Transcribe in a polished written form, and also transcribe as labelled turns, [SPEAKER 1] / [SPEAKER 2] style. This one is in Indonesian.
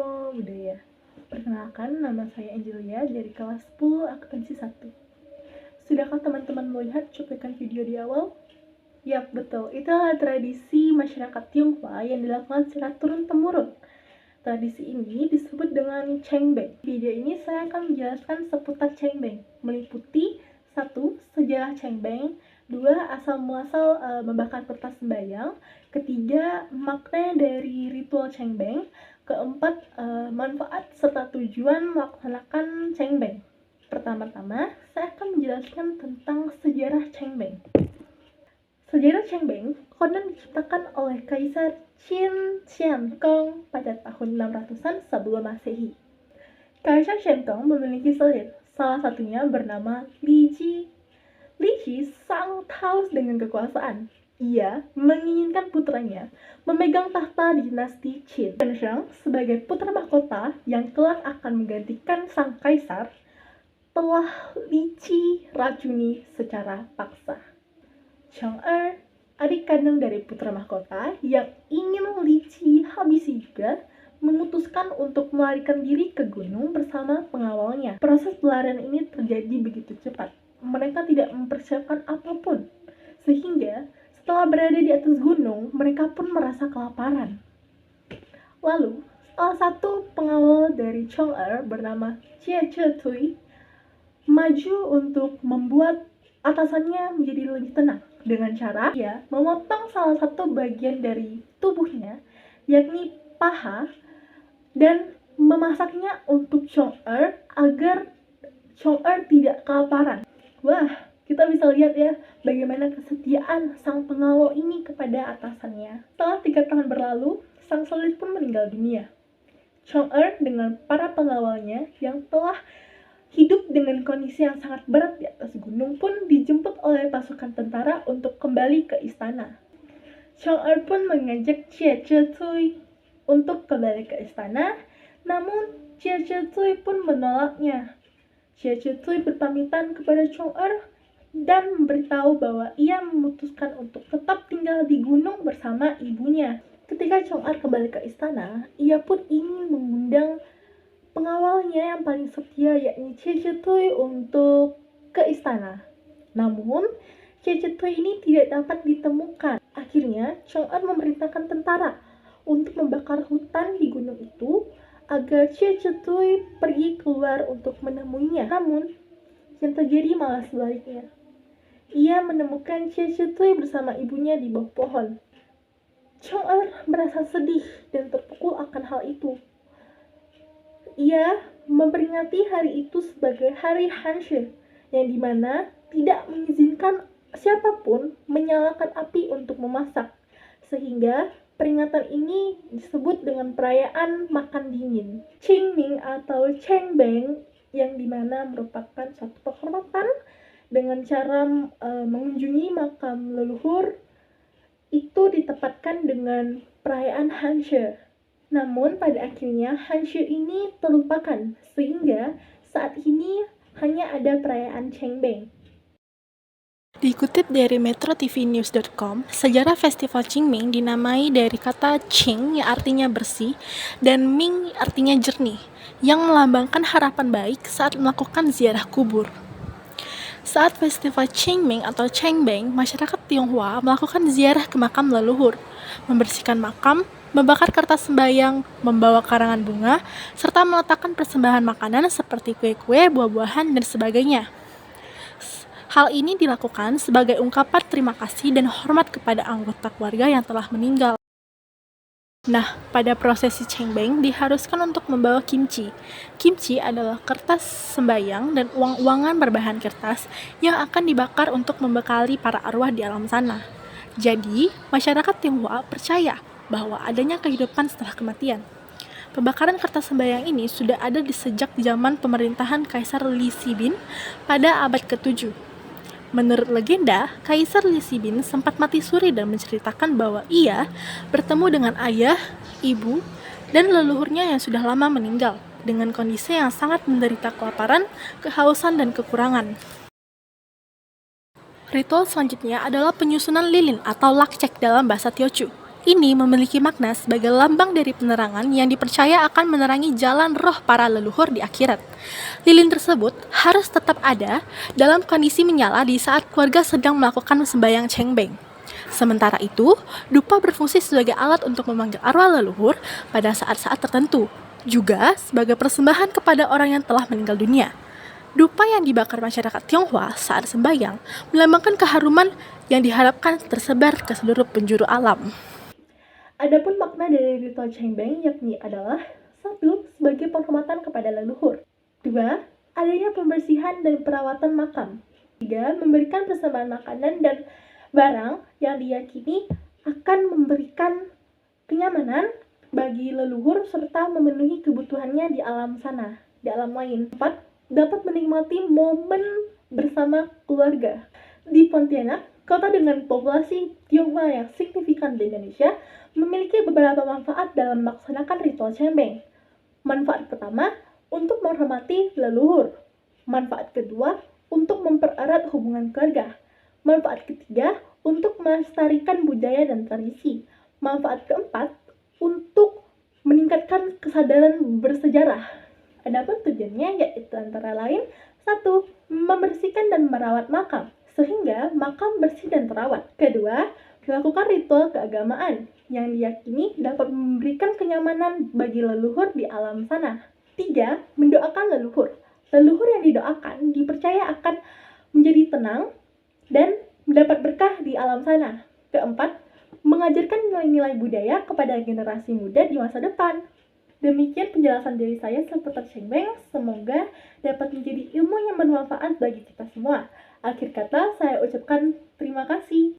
[SPEAKER 1] Ilmu Budaya. Perkenalkan, nama saya Angelia dari kelas 10 akuntansi 1. Sudahkah teman-teman melihat cuplikan video di awal? Yap, betul. Itu adalah tradisi masyarakat Tionghoa yang dilakukan secara turun-temurun. Tradisi ini disebut dengan Cengbeng. Di video ini saya akan menjelaskan seputar Cengbeng, meliputi 1. Sejarah Cengbeng, 2. Asal-muasal membakar kertas sembahyang, ketiga, makna dari ritual Cengbeng, keempat, manfaat serta tujuan melaksanakan Cengbeng. Pertama-tama, saya akan menjelaskan tentang sejarah Cengbeng. Sejarah Cengbeng konon diciptakan oleh Kaisar Qin Shi Huang pada tahun 600-an sebelum Masehi. Kaisar Shi Huang memiliki selir, salah satunya bernama Li Ji. Li Ji sangat haus dengan kekuasaan. Ia menginginkan putranya memegang tahta dinasti Qin. Sheng sebagai putra mahkota yang kelak akan menggantikan sang kaisar telah Li Ji racuni secara paksa. Chong-er, adik kandung dari putra mahkota yang ingin Li Ji habisi juga, memutuskan untuk melarikan diri ke gunung bersama pengawalnya. Proses pelarian ini terjadi begitu cepat. Mereka tidak mempersiapkan apapun, sehingga setelah berada di atas gunung, mereka pun merasa kelaparan. Lalu, salah satu pengawal dari Chong-er bernama Jie Chetui maju untuk membuat atasannya menjadi lebih tenang dengan cara ia memotong salah satu bagian dari tubuhnya, yakni paha, dan memasaknya untuk Chong-er agar Chong-er tidak kelaparan. Wah, kita bisa lihat ya bagaimana kesetiaan sang pengawal ini kepada atasannya. Setelah 3 tahun berlalu, sang selir pun meninggal dunia. Chong-er dengan para pengawalnya yang telah hidup dengan kondisi yang sangat berat di atas gunung pun dijemput oleh pasukan tentara untuk kembali ke istana. Chong-er pun mengajak Jie Chetui untuk kembali ke istana, namun Jie Chetui pun menolaknya. Jie Chetui berpamitan kepada Chong-er dan memberitahu bahwa ia memutuskan untuk tetap tinggal di gunung bersama ibunya. Ketika Chong-er kembali ke istana, ia pun ingin mengundang pengawalnya yang paling setia, yakni Jie Chetui, untuk ke istana. Namun, Jie Chetui ini tidak dapat ditemukan. Akhirnya, Chong-er memerintahkan tentara untuk membakar hutan di gunung itu agar Jie Chetui pergi keluar untuk menemuinya. Namun, yang terjadi malah sebaliknya. Ia menemukan Jie Chetui bersama ibunya di bawah pohon. Chong-er merasa sedih dan terpukul akan hal itu. Ia memperingati hari itu sebagai Hari Hanshi, yang dimana tidak mengizinkan siapapun menyalakan api untuk memasak, sehingga peringatan ini disebut dengan perayaan makan dingin. Qingming atau Cengbeng, yang dimana merupakan suatu penghormatan dengan cara mengunjungi makam leluhur, itu ditempatkan dengan perayaan Hanshi. Namun pada akhirnya Hanshi ini terlupakan, sehingga saat ini hanya ada perayaan Cengbeng.
[SPEAKER 2] Dikutip dari metrotvnews.com, sejarah festival Qingming dinamai dari kata Qing yang artinya bersih dan Ming artinya jernih, yang melambangkan harapan baik saat melakukan ziarah kubur. Saat festival Qingming atau Cengbeng, masyarakat Tionghoa melakukan ziarah ke makam leluhur, membersihkan makam, membakar kertas sembahyang, membawa karangan bunga, serta meletakkan persembahan makanan seperti kue-kue, buah-buahan, dan sebagainya. Hal ini dilakukan sebagai ungkapan terima kasih dan hormat kepada anggota keluarga yang telah meninggal. Nah, pada prosesi Cengbeng diharuskan untuk membawa kimchi. Kimchi adalah kertas sembahyang dan uang-uangan berbahan kertas yang akan dibakar untuk membekali para arwah di alam sana. Jadi, masyarakat Tionghoa percaya bahwa adanya kehidupan setelah kematian. Pembakaran kertas sembahyang ini sudah ada di sejak zaman pemerintahan Kaisar Li Sibin pada abad ke-7. Menurut legenda, Kaisar Li Sibin sempat mati suri dan menceritakan bahwa ia bertemu dengan ayah, ibu, dan leluhurnya yang sudah lama meninggal, dengan kondisi yang sangat menderita kelaparan, kehausan, dan kekurangan. Ritual selanjutnya adalah penyusunan lilin atau lakcek dalam bahasa Teochew. Ini memiliki makna sebagai lambang dari penerangan yang dipercaya akan menerangi jalan roh para leluhur di akhirat. Lilin tersebut harus tetap ada dalam kondisi menyala di saat keluarga sedang melakukan sembahyang cengbeng. Sementara itu, dupa berfungsi sebagai alat untuk memanggil arwah leluhur pada saat-saat tertentu, juga sebagai persembahan kepada orang yang telah meninggal dunia. Dupa yang dibakar masyarakat Tionghoa saat sembahyang melambangkan keharuman yang diharapkan tersebar ke seluruh penjuru alam.
[SPEAKER 1] Adapun makna dari ritual cengbeng yakni adalah 1. Sebagai penghormatan kepada leluhur. 2. Adanya pembersihan dan perawatan makam. 3. Memberikan persembahan makanan dan barang yang diyakini akan memberikan kenyamanan bagi leluhur serta memenuhi kebutuhannya di alam sana, di alam lain. 4. Dapat menikmati momen bersama keluarga. Di Pontianak, kota dengan populasi Tionghoa yang signifikan di Indonesia, memiliki beberapa manfaat dalam melaksanakan ritual cengbeng. Manfaat pertama, untuk menghormati leluhur. Manfaat kedua, untuk mempererat hubungan keluarga. Manfaat ketiga, untuk melestarikan budaya dan tradisi. Manfaat keempat, untuk meningkatkan kesadaran bersejarah. Adapun tujuannya yaitu antara lain 1. Membersihkan dan merawat makam, sehingga makam bersih dan terawat. Kedua, melakukan ritual keagamaan yang diyakini dapat memberikan kenyamanan bagi leluhur di alam sana. 3. Mendoakan leluhur. Leluhur yang didoakan dipercaya akan menjadi tenang dan mendapat berkah di alam sana. Keempat, mengajarkan nilai-nilai budaya kepada generasi muda di masa depan. Demikian penjelasan dari saya seputar cengbeng, semoga dapat menjadi ilmu yang bermanfaat bagi kita semua. Akhir kata, saya ucapkan terima kasih.